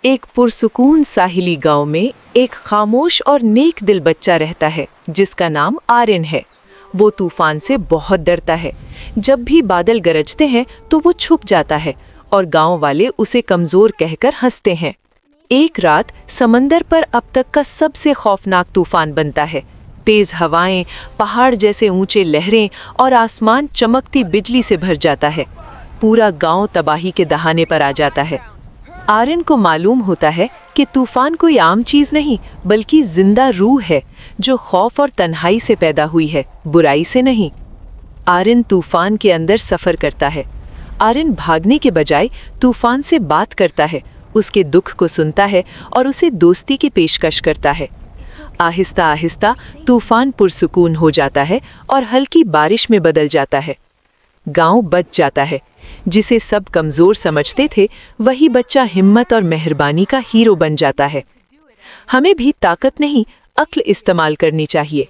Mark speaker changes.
Speaker 1: एक पुरसुकून साहिली गांव में एक खामोश और नेक दिल बच्चा रहता है जिसका नाम आर्यन है। वो तूफान से बहुत डरता है। जब भी बादल गरजते हैं तो वो छुप जाता है और गांव वाले उसे कमजोर कहकर हंसते हैं। एक रात समंदर पर अब तक का सबसे खौफनाक तूफान बनता है। तेज हवाएं, पहाड़ जैसे ऊंचे लहरें और आसमान चमकती बिजली से भर जाता है। पूरा गांव तबाही के दहाने पर आ जाता है। आर्यन को मालूम होता है कि तूफान कोई आम चीज नहीं बल्कि जिंदा रूह है जो खौफ और तन्हाई से पैदा हुई है, बुराई से नहीं। आर्यन तूफान के अंदर सफर करता है। आर्यन भागने के बजाय तूफान से बात करता है, उसके दुख को सुनता है और उसे दोस्ती की पेशकश करता है। आहिस्ता आहिस्ता तूफान पुरसुकून हो जाता है और हल्की बारिश में बदल जाता है। गांव बच जाता है। जिसे सब कमजोर समझते थे वही बच्चा हिम्मत और मेहरबानी का हीरो बन जाता है। हमें भी ताकत नहीं, अक्ल इस्तेमाल करनी चाहिए।